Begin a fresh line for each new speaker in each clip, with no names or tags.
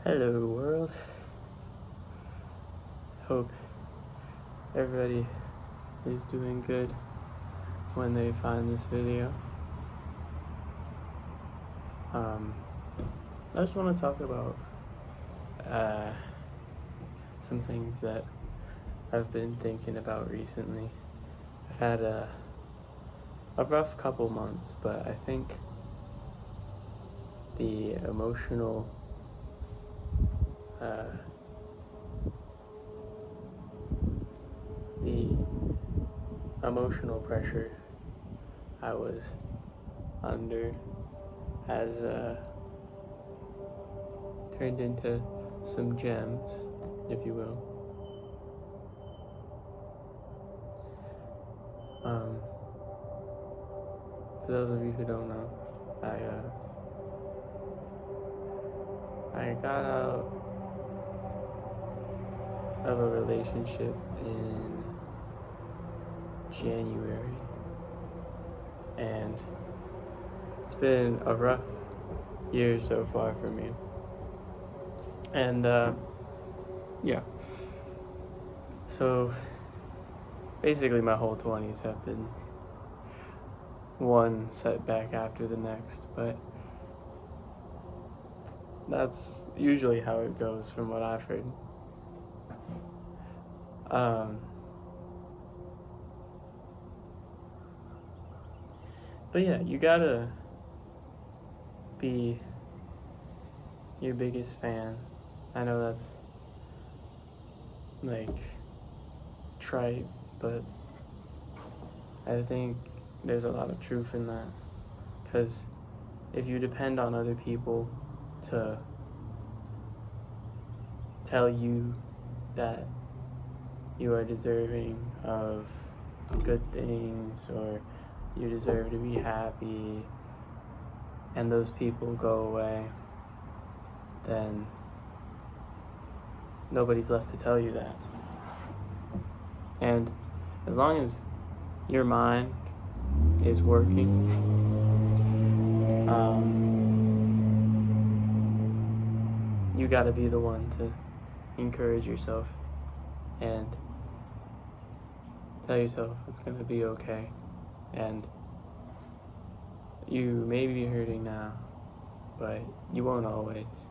Hello world. Hope everybody is doing good when they find this video. I just want to talk about some things that I've been thinking about recently. I've had a rough couple months, but I think the emotional pressure I was under has turned into some gems, if you will. For those of you who don't know, I got out of a relationship in January, and it's been a rough year so far for me. And yeah, so basically my whole 20s have been one setback after the next, but that's usually how it goes from what I've heard. But yeah, you gotta be your biggest fan. I know that's like trite, but I think there's a lot of truth in that, because if you depend on other people to tell you that you are deserving of good things or you deserve to be happy, and those people go away, then nobody's left to tell you that. And as long as your mind is working, you gotta be the one to encourage yourself and tell yourself it's gonna be okay. And you may be hurting now, but you won't always.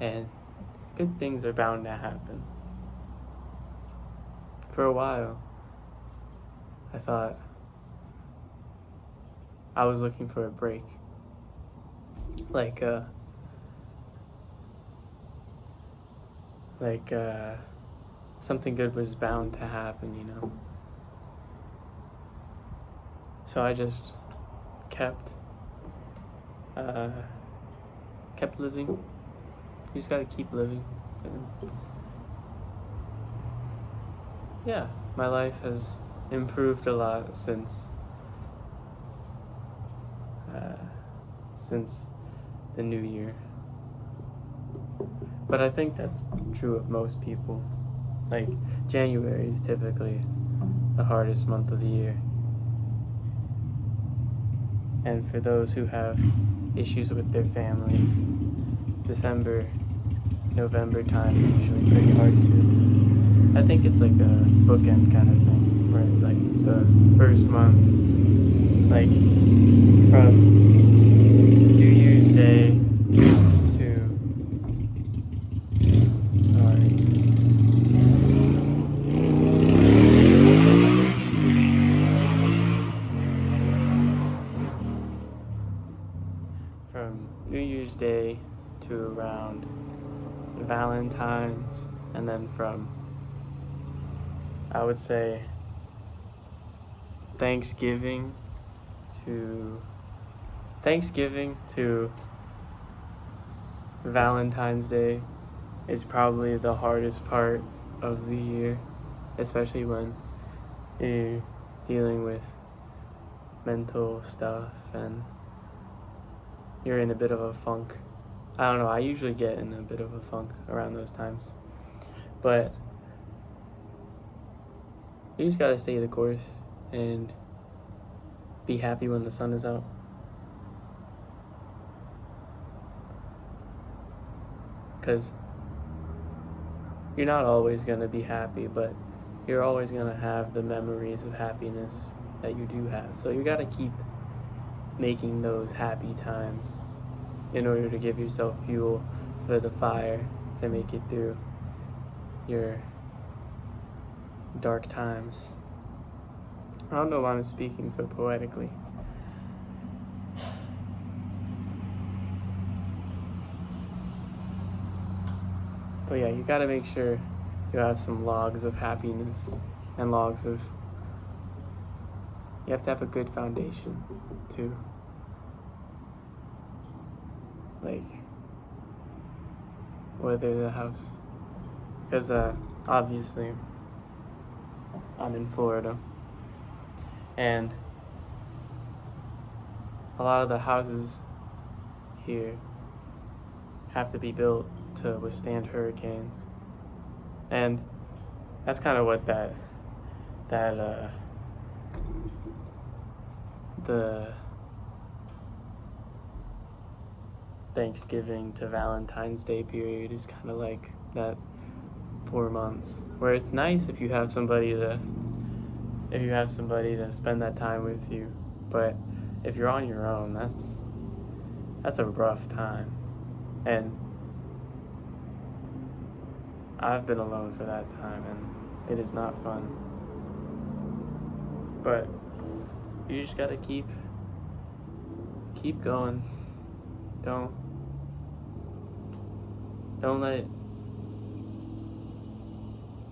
And good things are bound to happen. For a while, I thought I was looking for a break. Like something good was bound to happen, you know? So I just kept living. You just gotta keep living. And yeah, my life has improved a lot since the new year. But I think that's true of most people. Like, January is typically the hardest month of the year. And for those who have issues with their family, December, November time is usually pretty hard too. I think it's like a bookend kind of thing, where it's like the first month, like from New Year's Day Day to around Valentine's, and then from, I would say, Thanksgiving to Valentine's Day is probably the hardest part of the year, especially when you're dealing with mental stuff and you're in a bit of a funk. I don't know, I usually get in a bit of a funk around those times. But you just gotta stay the course and be happy when the sun is out. because you're not always going to be happy, but you're always going to have the memories of happiness that you do have. So you got to keep making those happy times in order to give yourself fuel for the fire to make it through your dark times. I don't know why I'm speaking so poetically. But yeah, you gotta make sure you have some logs of happiness and logs of... You have to have a good foundation too. Like, whether the house... Because obviously, I'm in Florida. And a lot of the houses here have to be built to withstand hurricanes. And that's kind of what the Thanksgiving to Valentine's Day period is kind of like that 4 months, where it's nice if you have somebody to spend that time with you, but if you're on your own, that's a rough time. And I've been alone for that time, and it is not fun. But you just gotta keep going. Don't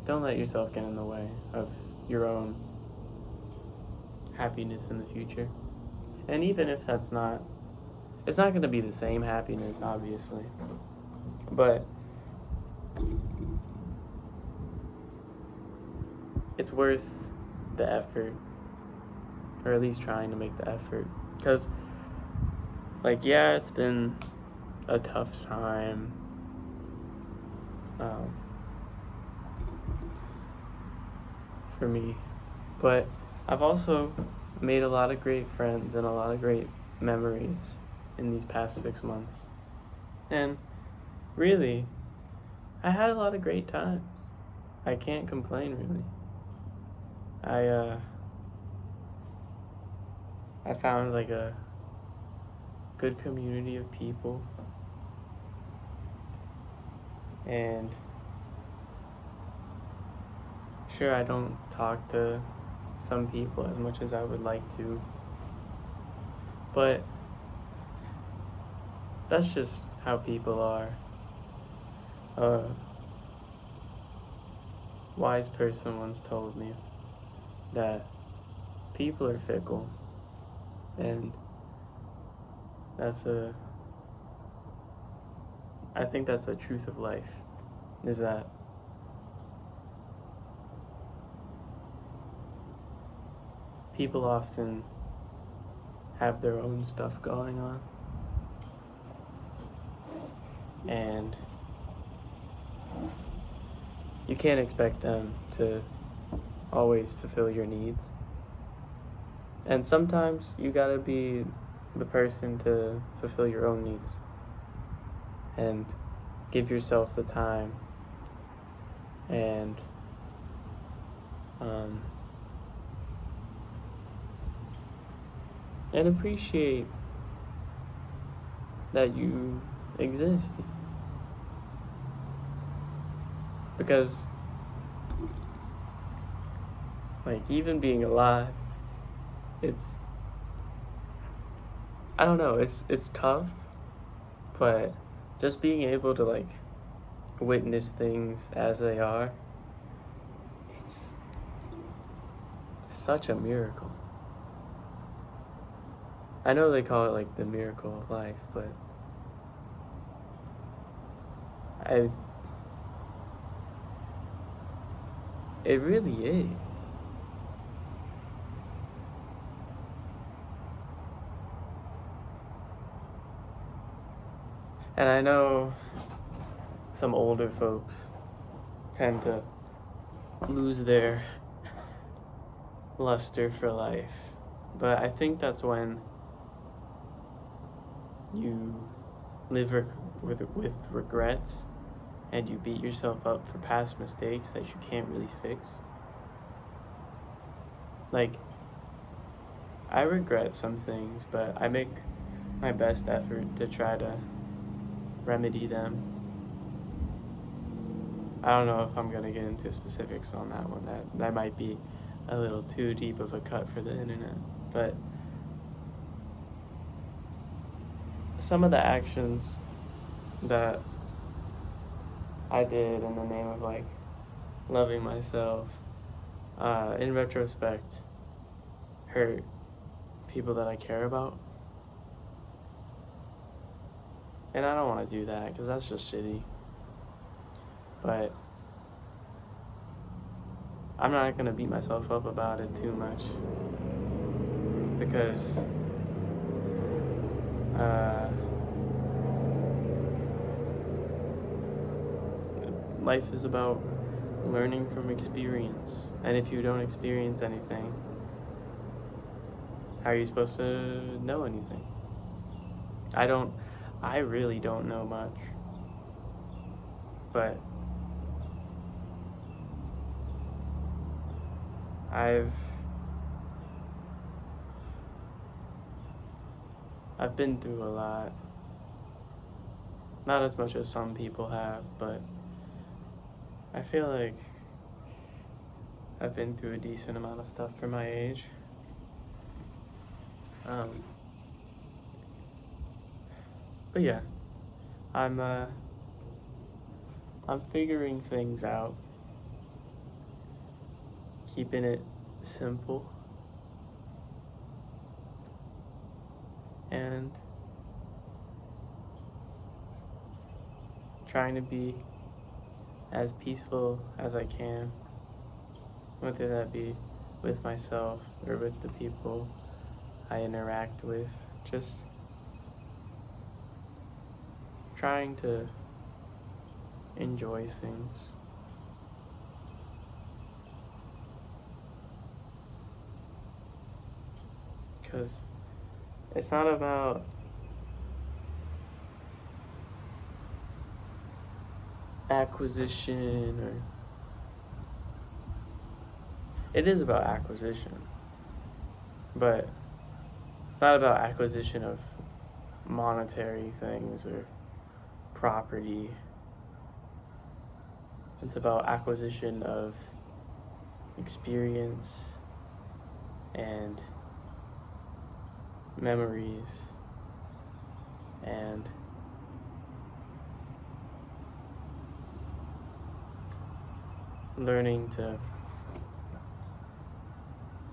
let yourself get in the way of your own happiness in the future. And even if it's not going to be the same happiness, obviously, but it's worth the effort, or at least trying to make the effort. Because, like, yeah, it's been a tough time. For me, but I've also made a lot of great friends and a lot of great memories in these past 6 months, and really, I had a lot of great times. I can't complain, really. I found like a good community of people, and sure, I don't talk to some people as much as I would like to, but that's just how people are. A wise person once told me that people are fickle, and I think that's the truth of life, is that people often have their own stuff going on, and you can't expect them to always fulfill your needs. And sometimes you gotta be the person to fulfill your own needs and give yourself the time and appreciate that you exist. Because, like, even being alive, I don't know, it's tough, but just being able to, like, witness things as they are, it's such a miracle. I know they call it, like, the miracle of life, but it really is. And I know some older folks tend to lose their luster for life, but I think that's when you live with regrets and you beat yourself up for past mistakes that you can't really fix. Like, I regret some things, but I make my best effort to try to remedy them. I don't know if I'm going to get into specifics on that one. That might be a little too deep of a cut for the internet. But some of the actions that I did in the name of like loving myself, in retrospect, hurt people that I care about. And I don't want to do that because that's just shitty. But I'm not going to beat myself up about it too much because life is about learning from experience. And if you don't experience anything, how are you supposed to know anything? I really don't know much. But I've been through a lot. Not as much as some people have, but I feel like I've been through a decent amount of stuff for my age. But yeah, I'm figuring things out, keeping it simple, and trying to be as peaceful as I can, whether that be with myself or with the people I interact with. Just trying to enjoy things. Because it's not about acquisition, or it is about acquisition, but it's not about acquisition of monetary things or property. It's about acquisition of experience and memories and learning to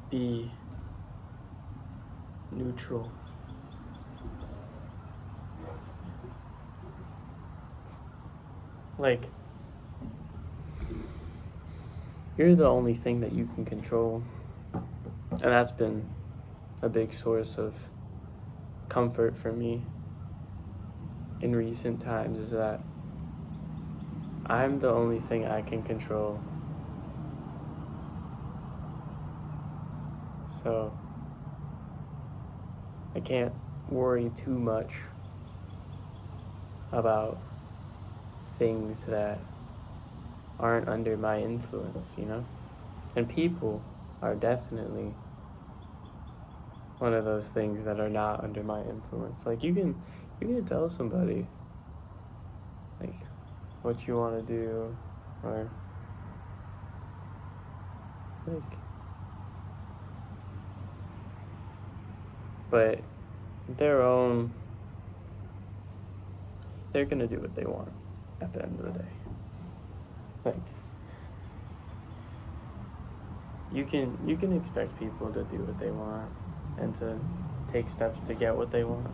be neutral. Like, you're the only thing that you can control. And that's been a big source of comfort for me in recent times, is that I'm the only thing I can control. So I can't worry too much about things that aren't under my influence, you know? And people are definitely one of those things that are not under my influence. Like, you can tell somebody like what you want to do, or like, but they're gonna do what they want at the end of the day. Like, you can expect people to do what they want and to take steps to get what they want.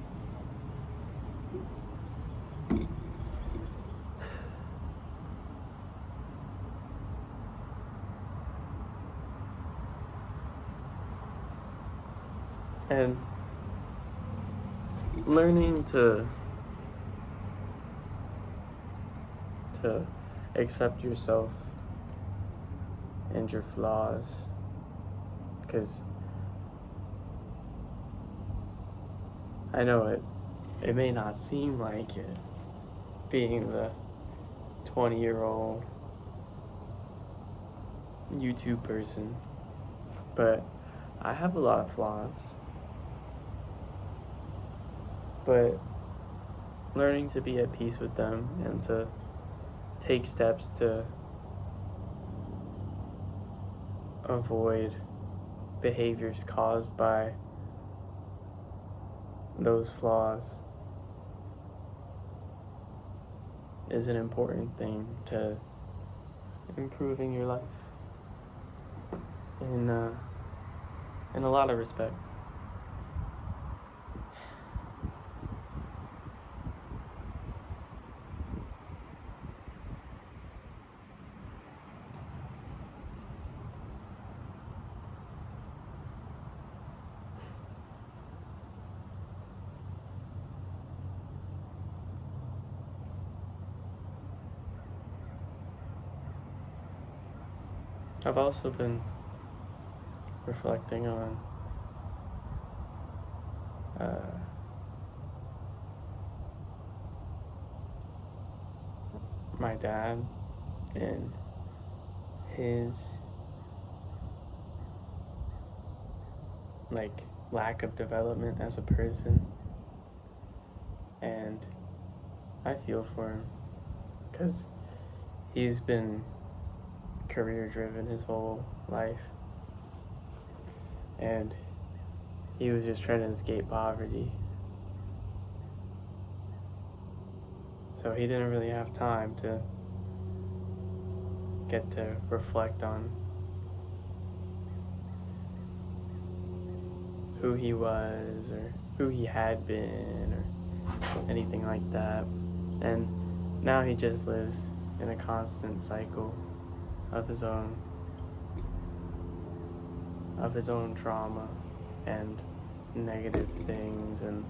And learning to accept yourself and your flaws, because I know it may not seem like it, being the 20-year-old YouTube person, but I have a lot of flaws. But learning to be at peace with them and to take steps to avoid behaviors caused by those flaws is an important thing to improving your life in a lot of respects. I've also been reflecting on my dad and his lack of development as a person, and I feel for him because he's been career driven his whole life, and he was just trying to escape poverty, so he didn't really have time to get to reflect on who he was or who he had been or anything like that. And now he just lives in a constant cycle of his own trauma and negative things, and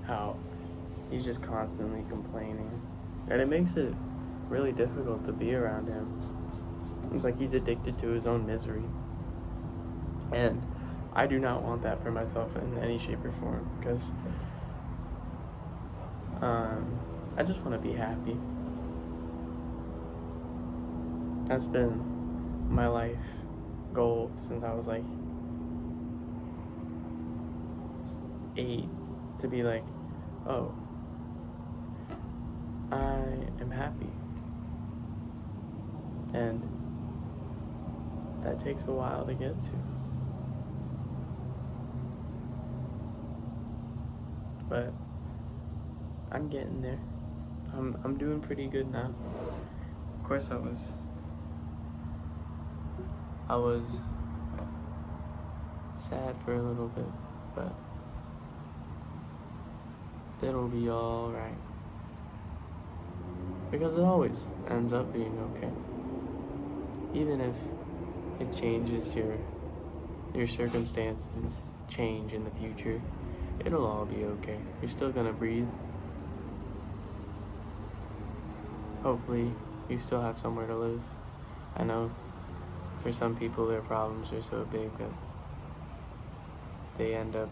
how he's just constantly complaining, and it makes it really difficult to be around him. It's like he's addicted to his own misery, and I do not want that for myself in any shape or form, because I just want to be happy. That's been my life goal since I was like 8, to be like, oh, I am happy. And that takes a while to get to. But I'm getting there. I'm doing pretty good now. Of course I was sad for a little bit, but it'll be all right. Because it always ends up being okay. Even if it changes, your circumstances change in the future, it'll all be okay. You're still gonna breathe. Hopefully, you still have somewhere to live. I know for some people their problems are so big that they end up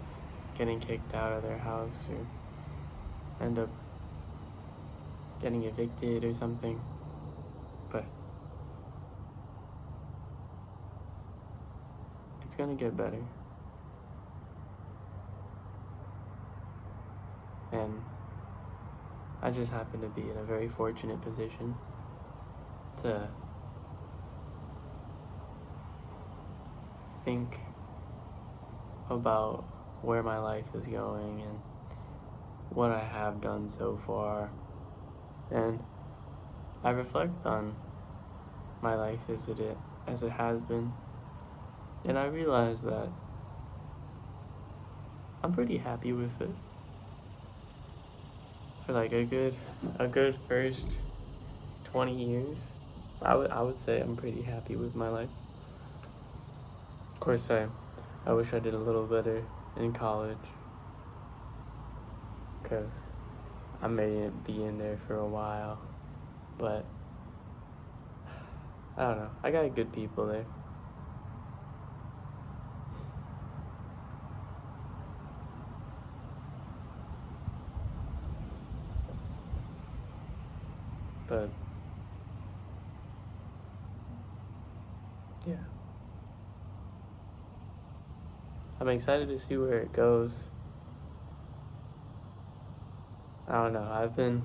getting kicked out of their house or end up getting evicted or something. But it's gonna get better. And I just happen to be in a very fortunate position to think about where my life is going and what I have done so far. And I reflect on my life as it has been, and I realize that I'm pretty happy with it. For like a good first 20 years, I would say I'm pretty happy with my life. Of course, I wish I did a little better in college, because I may be in there for a while, but I don't know. I got good people there. But yeah. I'm excited to see where it goes. I don't know.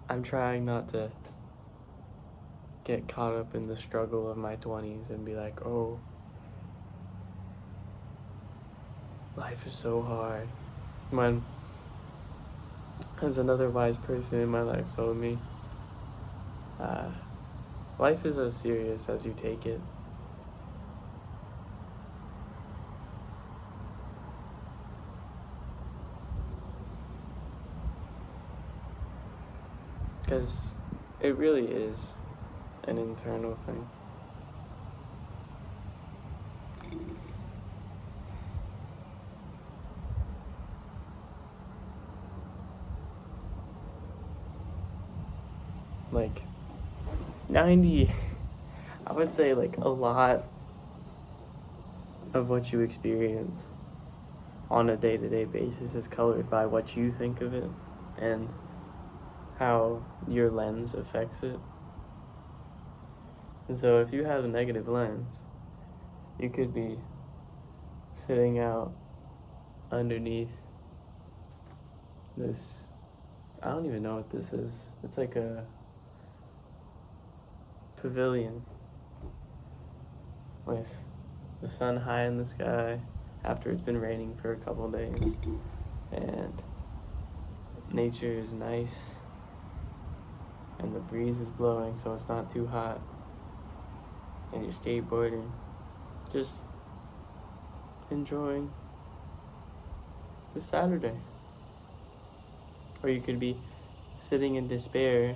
I'm trying not to get caught up in the struggle of my 20s and be like, oh, life is so hard. When, as another wise person in my life told me, life is as serious as you take it. Because it really is an internal thing. Like 90, I would say like a lot of what you experience on a day-to-day basis is colored by what you think of it and how your lens affects it. And so if you have a negative lens, you could be sitting out underneath this, I don't even know what this is. It's like a pavilion with the sun high in the sky after it's been raining for a couple days, and nature is nice and the breeze is blowing so it's not too hot, and you're skateboarding, just enjoying the Saturday. Or you could be sitting in despair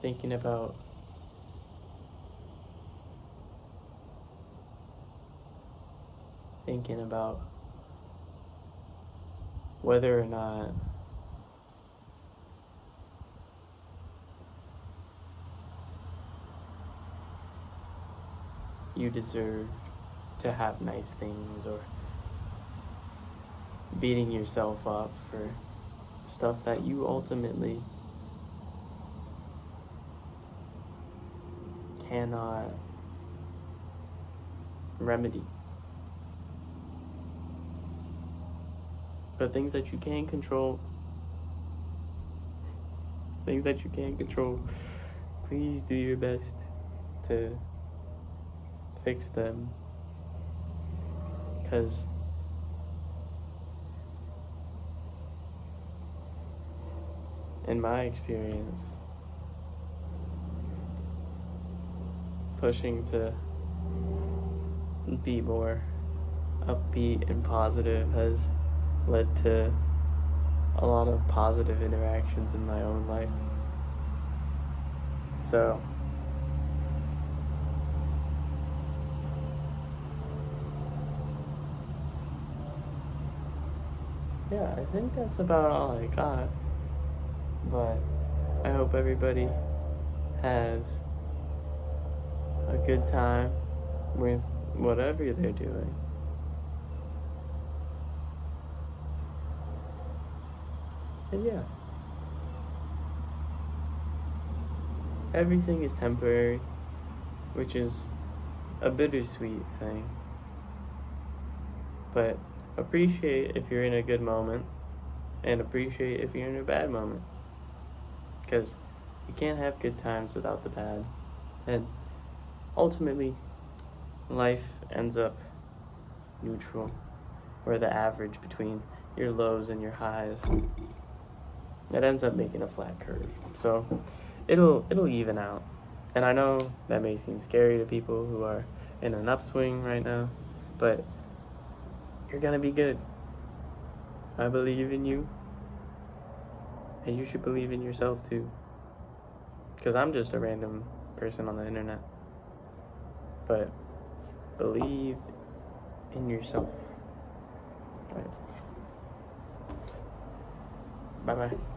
thinking about whether or not you deserve to have nice things, or beating yourself up for stuff that you ultimately cannot remedy. But things that you can control, please do your best to fix them. Because in my experience, pushing to be more upbeat and positive has led to a lot of positive interactions in my own life. So yeah, I think that's about all I got. But I hope everybody has a good time with whatever they're doing. And yeah, everything is temporary, which is a bittersweet thing. But appreciate if you're in a good moment, and appreciate if you're in a bad moment. Because you can't have good times without the bad. And ultimately, life ends up neutral, or the average between your lows and your highs. It ends up making a flat curve. So it'll even out. And I know that may seem scary to people who are in an upswing right now, but you're gonna be good. I believe in you, and you should believe in yourself too. Because I'm just a random person on the internet. But believe in yourself. Right. Bye-bye.